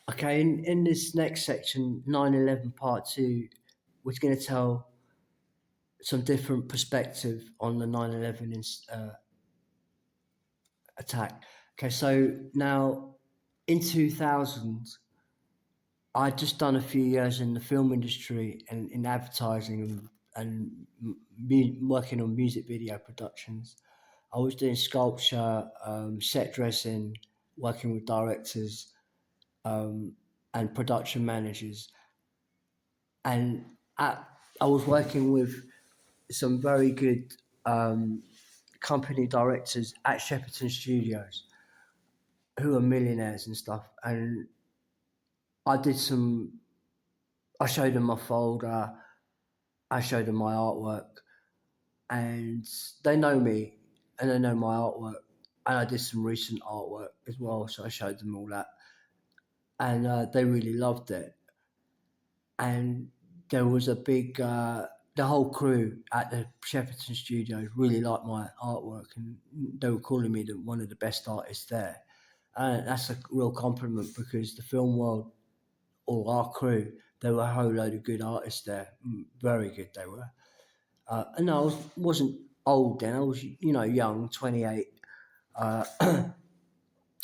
Okay, in this next section, 9/11 Part 2, we're going to tell some different perspective on the 9/11 attack. Okay, so now in 2000, I'd just done a few years in the film industry and in advertising and working on music video productions. I was doing sculpture, set dressing, working with directors and production managers. And I was working with some very good company directors at Shepperton Studios who are millionaires and stuff. And I did some, I showed them my folder, I showed them my artwork, and they know me and they know my artwork. And I did some recent artwork as well, so I showed them all that. And they really loved it. And there was a big, the whole crew at the Shepperton Studios really liked my artwork, and they were calling me one of the best artists there. And that's a real compliment because the film world, or our crew, there were a whole load of good artists there, very good they were. And wasn't old then, I was, young, 28.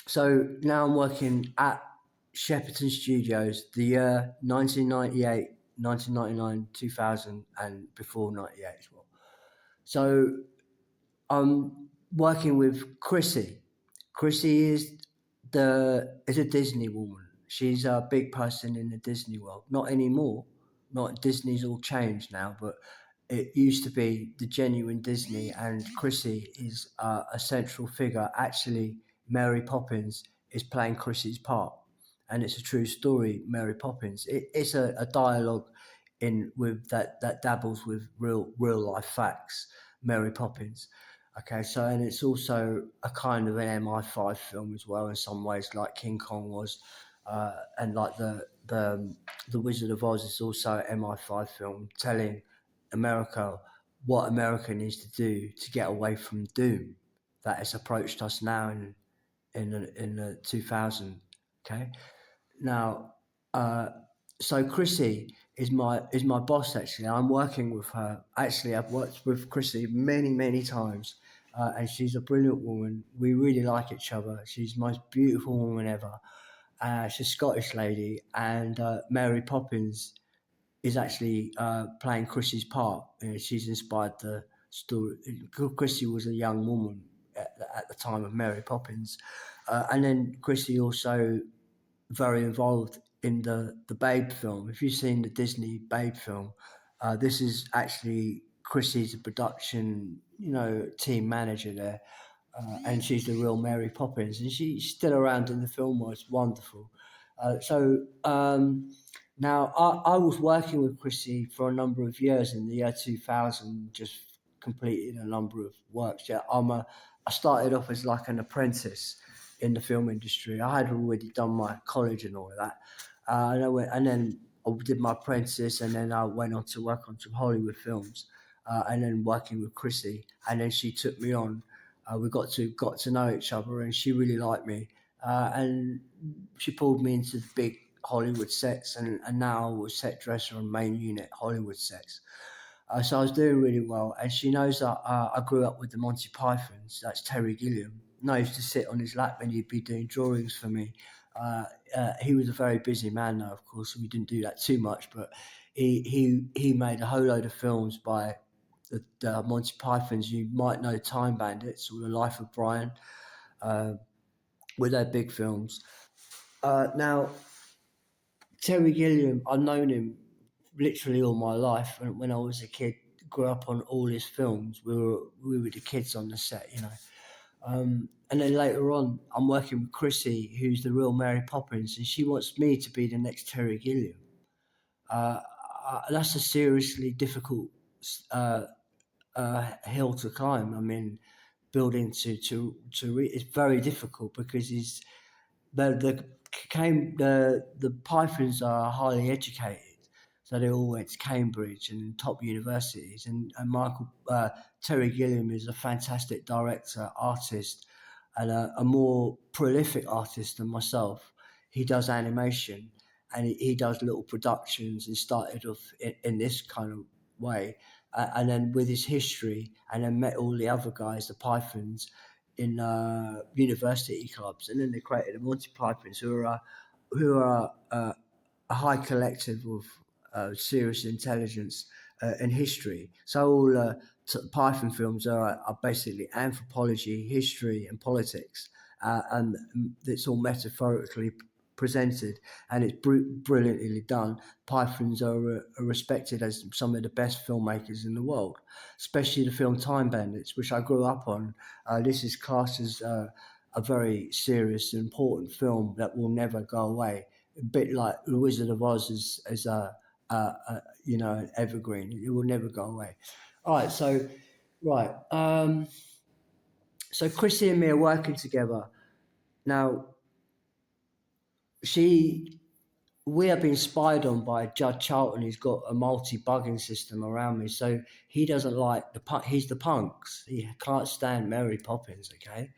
So now I'm working at Shepperton Studios, the year 1998, 1999, 2000, and before 98 as well. So I'm working with Chrissy. Chrissy is a Disney woman. She's a big person in the Disney world. Not anymore. Not Disney's all changed now, but it used to be the genuine Disney, and Chrissy is a central figure. Actually, Mary Poppins is playing Chrissy's part, and it's a true story. Mary Poppins. It's a dialogue in with that dabbles with real life facts. Mary Poppins. Okay, so and it's also a kind of an MI5 film as well in some ways, like King Kong was, and like the Wizard of Oz is also an MI5 film telling America what America needs to do to get away from doom that has approached us now in the 2000. Okay, now so Chrissy is my boss. Actually, I'm working with her. Actually, I've worked with Chrissy many times, and she's a brilliant woman. We really like each other. She's the most beautiful woman ever. She's a Scottish lady, and Mary Poppins is actually playing Chrissy's part. She's inspired the story. Chrissy was a young woman at the time of Mary Poppins, and then Chrissy also very involved in the Babe film. If you've seen the Disney Babe film, this is actually Chrissy's production, team manager there, and she's the real Mary Poppins, and she's still around in the film. Was wonderful. Now I was working with Chrissy for a number of years in the year 2000, just completed a number of works. Yeah, I started off as like an apprentice in the film industry. I had already done my college and all of that, and then I did my apprentice, and then I went on to work on some Hollywood films, and then working with Chrissy, and then she took me on. We got to know each other, and she really liked me, and she pulled me into the big Hollywood sets, and now I was set dresser on main unit Hollywood sets. So I was doing really well, and she knows that I grew up with the Monty Pythons. That's Terry Gilliam. And I used to sit on his lap and he'd be doing drawings for me. He was a very busy man, though, of course, so we didn't do that too much. But he made a whole load of films by the Monty Pythons. You might know Time Bandits or The Life of Brian, with their big films. Now, Terry Gilliam, I've known him literally all my life. When I was a kid, grew up on all his films. We were the kids on the set. And then later on, I'm working with Chrissy, who's the real Mary Poppins, and she wants me to be the next Terry Gilliam. That's a seriously difficult uh, hill to climb. I mean, building it's very difficult because he's the Pythons are highly educated, so they all went to Cambridge and top universities. And Terry Gilliam is a fantastic director, artist, and a more prolific artist than myself. he does animation, and he does little productions, and started off in this kind of way, and then with his history, and then met all the other guys, the Pythons, in university clubs, and then they created the Monty Pythons, who are a high collective of serious intelligence and history. So all Python films are basically anthropology, history, and politics, and it's all metaphorically presented, and it's brilliantly done. Pythons are respected as some of the best filmmakers in the world, especially the film Time Bandits, which I grew up on. This is classed as a very serious and important film that will never go away. A bit like The Wizard of Oz is an evergreen. It will never go away. All right, so right, so Chrissy and me are working together now. She We have been spied on by Judge Charlton. He's got a multi-bugging system around me, so he doesn't like he's the punks. He can't stand Mary Poppins. Okay,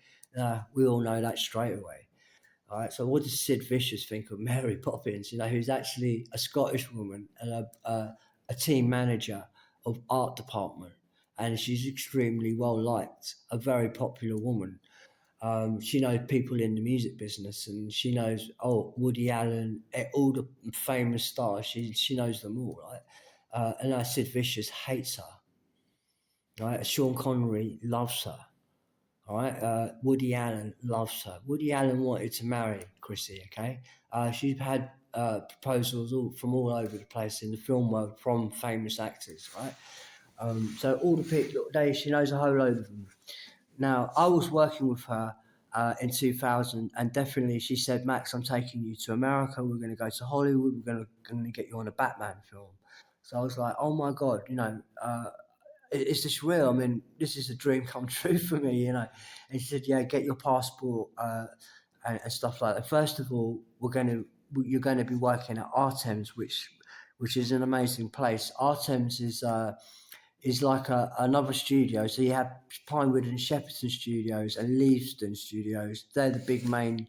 we all know that straight away. All right, so what does Sid Vicious think of Mary Poppins? Who's actually a Scottish woman and a team manager of art department, and she's extremely well liked, a very popular woman. She knows people in the music business, and she knows Woody Allen, all the famous stars. She knows them all, right? And Sid Vicious hates her, right? Sean Connery loves her, all right. Woody Allen loves her. Woody Allen wanted to marry Chrissy. Okay, she's had proposals from all over the place in the film world from famous actors, right? So all the people, she knows a whole load of them. Now, I was working with her in 2000, and definitely she said, Max, I'm taking you to America. We're going to go to Hollywood. We're going to get you on a Batman film. So I was like, oh my God, is this real? I mean, this is a dream come true for me. And she said, yeah, get your passport and stuff like that. First of all, you're going to be working at Artems, which is an amazing place. Artems is like another studio. So you have Pinewood and Shepperton Studios and Leavesden Studios. They're the big main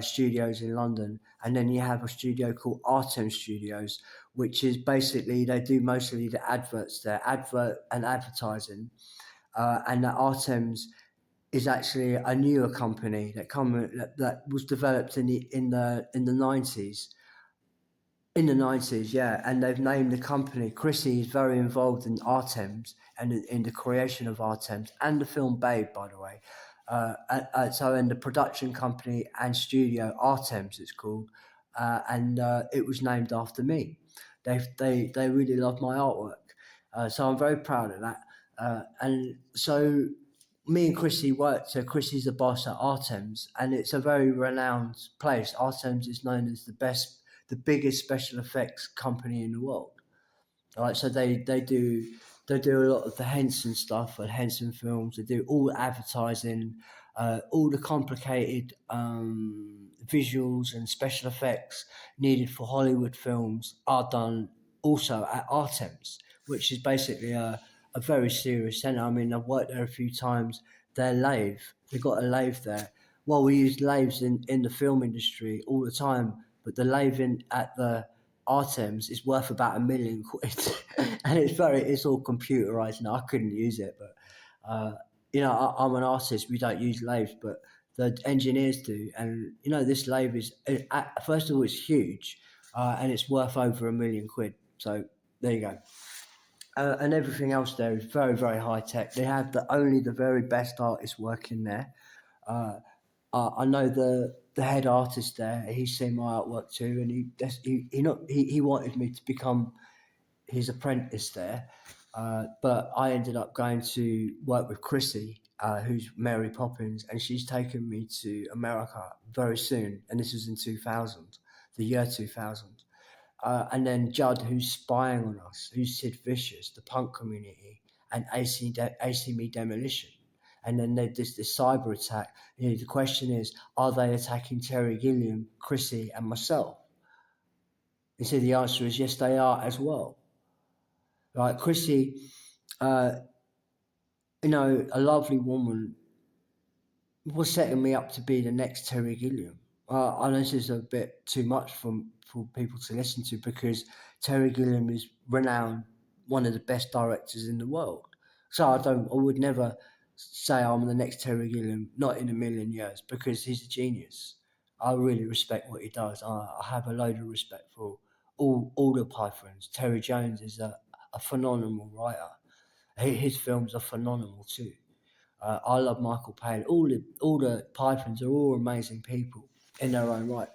studios in London. And then you have a studio called Artem Studios, which is basically, they do mostly the adverts there, advert and advertising. And the Artems is actually a newer company that was developed in the 90s. In the 90s, yeah, and they've named the company. Chrissy is very involved in Artems and in the creation of Artems and the film Babe, by the way. So in the production company and studio, Artems it's called, and it was named after me. They really love my artwork, so I'm very proud of that. And so me and Chrissy worked. So Chrissy's the boss at Artems, and it's a very renowned place. Artems is known as the biggest special effects company in the world. All right, so they do a lot of the Henson stuff and Henson films. They do all the advertising, all the complicated visuals and special effects needed for Hollywood films are done also at Artems, which is basically a very serious centre. I mean, I've worked there a few times. Their lathe, they've got a lathe there. Well, we use lathes in the film industry all the time, but the lathe at the Artems is worth about £1,000,000, and it's all computerized. Now I couldn't use it, but I'm an artist. We don't use lathes, but the engineers do. And this lathe is first of all, it's huge, and it's worth over £1,000,000. So there you go. And everything else there is very, very high tech. They have only the very best artists working there. I know the head artist there. He's seen my artwork too, and he wanted me to become his apprentice there. But I ended up going to work with Chrissy, who's Mary Poppins, and she's taken me to America very soon. And this was in 2000, the year 2000. And then Judd, who's spying on us, who's Sid Vicious, the punk community, and AC Me Demolition. And then there's this cyber attack. The question is, are they attacking Terry Gilliam, Chrissy, and myself? And so the answer is yes, they are as well. Right, Chrissy, a lovely woman, was setting me up to be the next Terry Gilliam. I know this is a bit too much for people to listen to because Terry Gilliam is renowned, one of the best directors in the world. So I would never say I'm the next Terry Gilliam, not in a million years, because he's a genius. I really respect what he does. I have a load of respect for all the Pythons. Terry Jones is a phenomenal writer. His films are phenomenal too. I love Michael Palin. All the Pythons are all amazing people in their own right.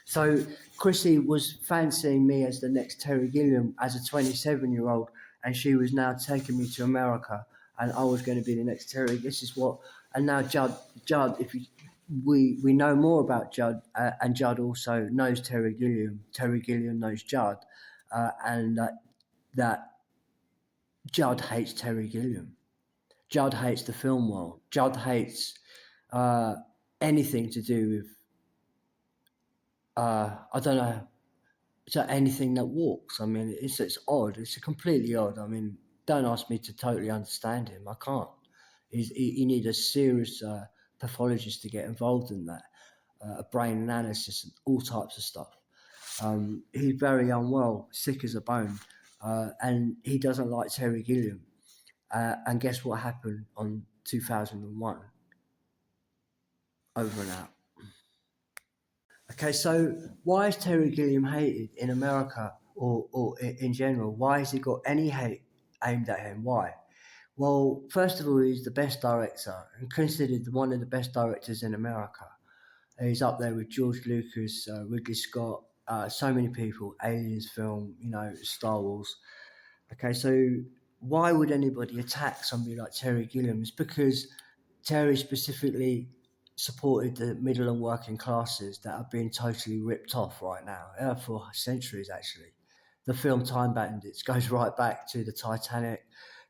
So Chrissy was fancying me as the next Terry Gilliam as a 27-year-old, and she was now taking me to America, and I was going to be the next Terry. This is what, and now Judd, if you, we know more about Judd, and Judd also knows Terry Gilliam. Terry Gilliam knows Judd, and that Judd hates Terry Gilliam. Judd hates the film world. Judd hates uh, anything to do with I don't know, so anything that walks. I mean, it's odd. It's completely odd. I mean, don't ask me to totally understand him. I can't. You need a serious pathologist to get involved in that, a brain analysis and all types of stuff. He's very unwell, sick as a bone, and he doesn't like Terry Gilliam. And guess what happened on 2001? Over and out. Okay, so why is Terry Gilliam hated in America or in general? Why has he got any hate aimed at him? Why? Well, first of all, he's the best director and considered one of the best directors in America. He's up there with George Lucas, Ridley Scott, so many people, Aliens film, Star Wars. Okay, so why would anybody attack somebody like Terry Gilliam? It's because Terry specifically supported the middle and working classes that are being totally ripped off right now, for centuries actually. The film Time Bandits goes right back to the Titanic,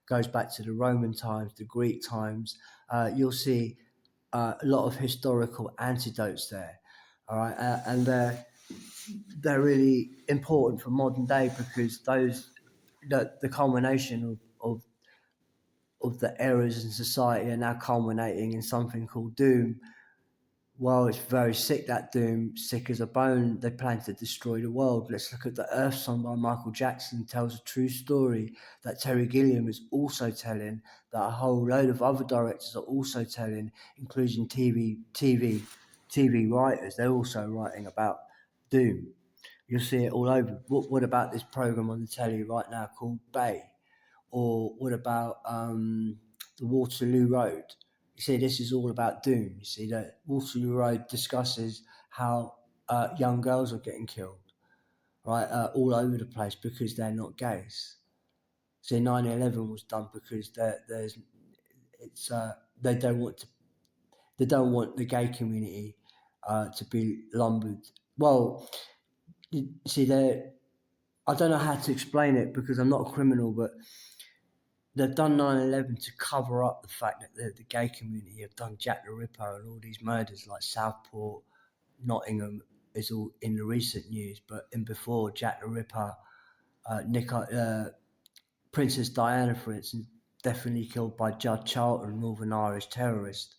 goes back to the Roman times, the Greek times. You'll see a lot of historical antidotes there, all right, and they're really important for modern day because the culmination of the errors in society are now culminating in something called doom. Well, it's very sick, that doom, sick as a bone. They plan to destroy the world. Let's look at the Earth song by Michael Jackson, tells a true story that Terry Gilliam is also telling, that a whole load of other directors are also telling, including TV writers. They're also writing about doom. You'll see it all over. What about this program on the telly right now called Bay? Or what about the Waterloo Road? You see, this is all about doom. You see, that Waterloo Road discusses how young girls are getting killed, right, all over the place because they're not gays. See, 9/11 was done because there's it's they don't want to they don't want the gay community to be lumbered. Well, you see, they I don't know how to explain it because I'm not a criminal, but they've done 9/11 to cover up the fact that the gay community have done Jack the Ripper and all these murders like Southport, Nottingham is all in the recent news, but in before Jack the Ripper, Princess Diana, for instance, definitely killed by Judd Charlton, Northern Irish terrorist.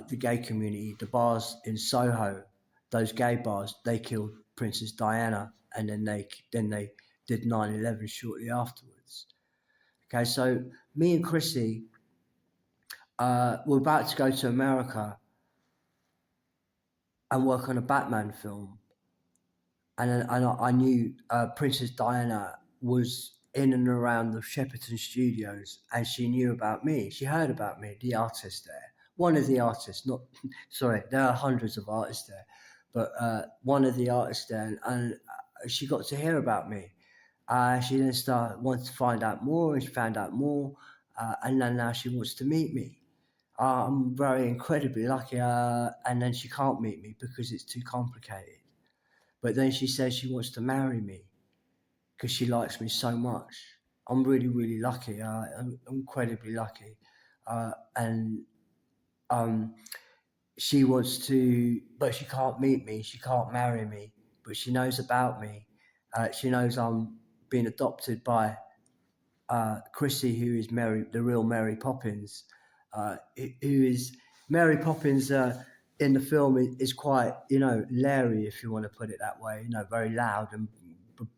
The gay community, the bars in Soho, those gay bars, they killed Princess Diana, and then they did 9/11 shortly afterwards. Okay, so me and Chrissy were about to go to America and work on a Batman film, and I knew Princess Diana was in and around the Shepperton Studios, and she knew about me. She heard about me, the artist there, one of the artists. Not sorry, there are hundreds of artists there, but one of the artists there, and she got to hear about me. She then wanted to find out more, and she found out more, and then now she wants to meet me. I'm very incredibly lucky, and then she can't meet me because it's too complicated. But then she says she wants to marry me because she likes me so much. I'm really, really lucky. I'm incredibly lucky, and um, she wants to, but she can't meet me. She can't marry me, but she knows about me. She knows I'm being adopted by Chrissy, who is Mary, the real Mary Poppins, who is Mary Poppins. in the film is quite, Larry, if you want to put it that way, very loud and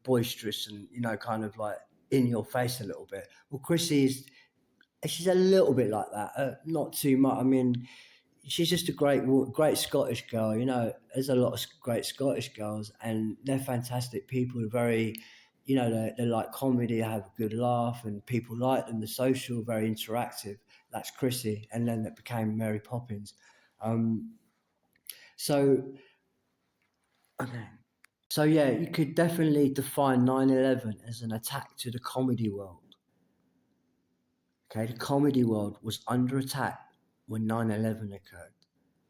boisterous and, kind of like in your face a little bit. Well, Chrissy she's a little bit like that, not too much. I mean, she's just a great Scottish girl. There's a lot of great Scottish girls, and they're fantastic people. They're very, they like comedy, have a good laugh, and people like them. They're social, very interactive. That's Chrissy, and then it became Mary Poppins. Um, so okay, so yeah, you could definitely define 9/11 as an attack to the comedy world. Okay, the comedy world was under attack when 9/11 occurred.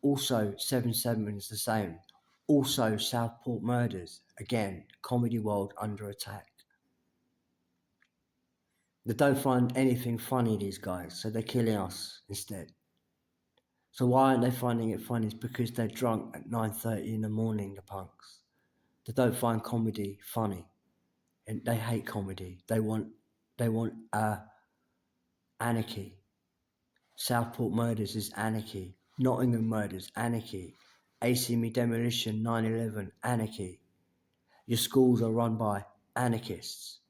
Also, 7/7 is the same. Also, Southport murders. Again, comedy world under attack. They don't find anything funny, these guys, so they're killing us instead. So why aren't they finding it funny? It's because they're drunk at 9:30 in the morning, the punks. They don't find comedy funny. And they hate comedy. They want anarchy. Southport murders is anarchy. Nottingham murders, anarchy. ACME demolition, 9/11, anarchy. Your schools are run by anarchists.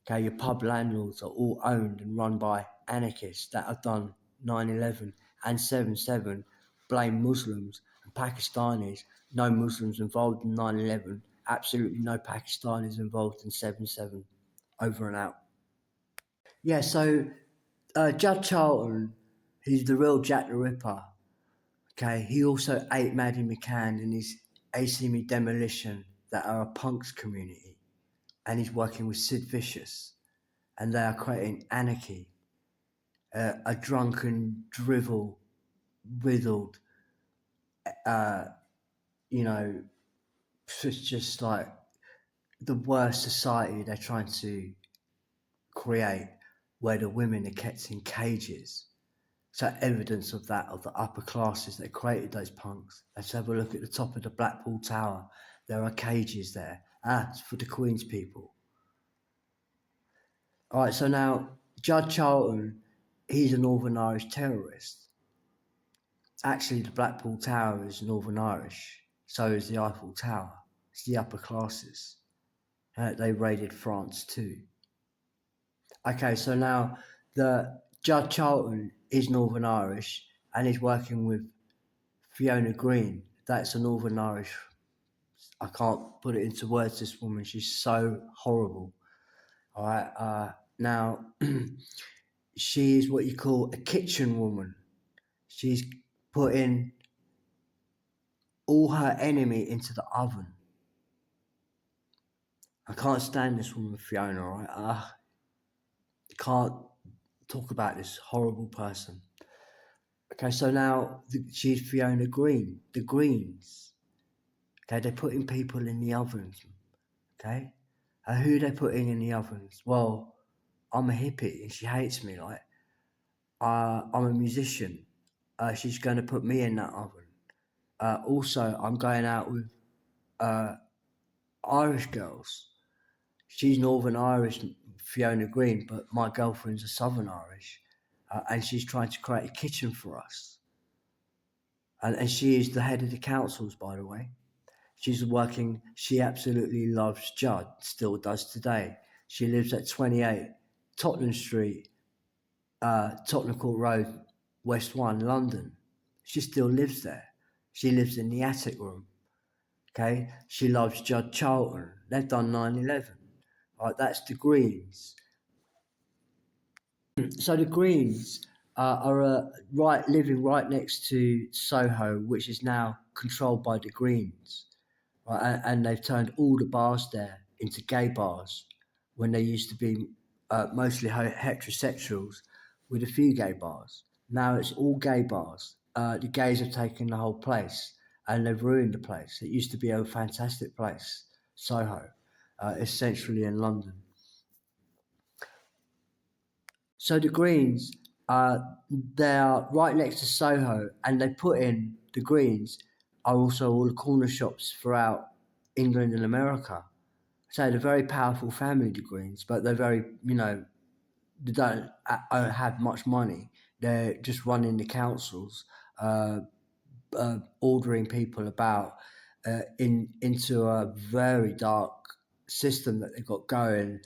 Okay, your pub landlords are all owned and run by anarchists that have done 9/11 and 7/7, blame Muslims and Pakistanis. No Muslims involved in 9/11. Absolutely no Pakistanis involved in 7/7. Over and out. Yeah, so Judd Charlton, he's the real Jack the Ripper. Okay, he also ate Maddie McCann in his ACME demolition that are a punks community, and he's working with Sid Vicious, and they are creating anarchy, a drunken, riddled, uh, you know, it's just like the worst society they're trying to create, where the women are kept in cages. So evidence of that, of the upper classes that created those punks. Let's have a look at the top of the Blackpool Tower. There are cages there. It's for the Queen's people. All right, so now Judd Charlton, he's a Northern Irish terrorist. Actually, the Blackpool Tower is Northern Irish. So is the Eiffel Tower. It's the upper classes. They raided France too. Okay, so now the Judd Charlton is Northern Irish and he's working with Fiona Green. That's a Northern Irish. I can't put it into words. This woman, she's so horrible. All right. Now, she is what you call a kitchen woman. She's putting all her enemy into the oven. I can't stand this woman, Fiona. All right. I can't talk about this horrible person. Okay, so now she's Fiona Green. The Greens. Okay, they're putting people in the ovens. Okay, who they're putting in the ovens? Well, I'm a hippie and she hates me. Like, I'm a musician. She's going to put me in that oven. Also, I'm going out with Irish girls. She's Northern Irish, Fiona Green, but my girlfriend's a Southern Irish, and she's trying to create a kitchen for us. And she is the head of the councils, by the way. She's working, she absolutely loves Judd, still does today. She lives at 28 Tottenham Street, Tottenham Court Road, West 1, London. She still lives there. She lives in the attic room. Okay, she loves Judd Charlton. They've done 9/11. Right, that's the Greens. So the Greens are living right next to Soho, which is now controlled by the Greens. Right, and they've turned all the bars there into gay bars when they used to be mostly heterosexuals with a few gay bars. Now it's all gay bars. The gays have taken the whole place and they've ruined the place. It used to be a fantastic place, Soho, essentially in London. So the Greens, they are right next to Soho, and they put in the Greens are also all the corner shops throughout England and America. So they're a very powerful family, the Greens, but they're very, they don't have much money. They're just running the councils. ordering people about into a very dark system that they've got going.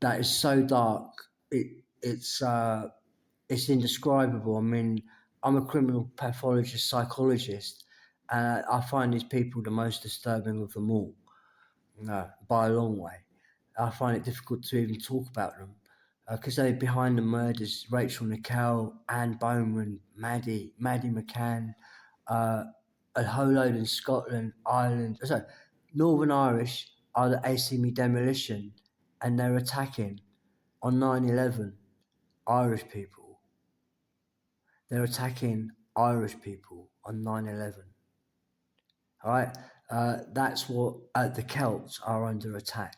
That is so dark. It's indescribable. I mean, I'm a criminal pathologist, psychologist, and I find these people the most disturbing of them all. No, by a long way. I find it difficult to even talk about them because they're behind the murders: Rachel Nickell, Anne Bowman, Maddie McCann, uh, a whole load in Scotland, Ireland. Sorry, Northern Irish are the ACME demolition, and they're attacking on 9/11 Irish people. They're attacking Irish people on 9/11. All right, that's what the Celts are under attack.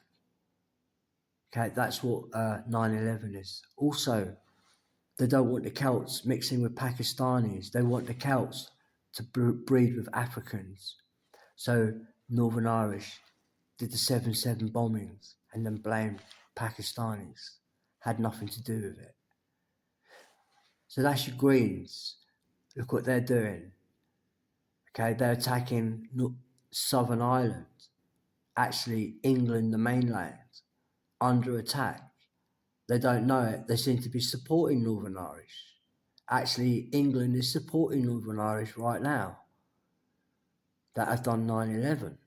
Okay, that's what 9/11 is. Also, they don't want the Celts mixing with Pakistanis. They want the Celts to breed with Africans. So Northern Irish did the 7/7 bombings and then blamed Pakistanis. Had nothing to do with it. So that's your Greens. Look what they're doing. Okay, they're attacking Southern Ireland. Actually, England, the mainland, under attack. They don't know it. They seem to be supporting Northern Irish. Actually, England is supporting Northern Irish right now that have done 9/11.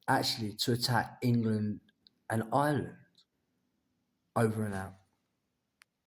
Actually, to attack England and Ireland. Over and out.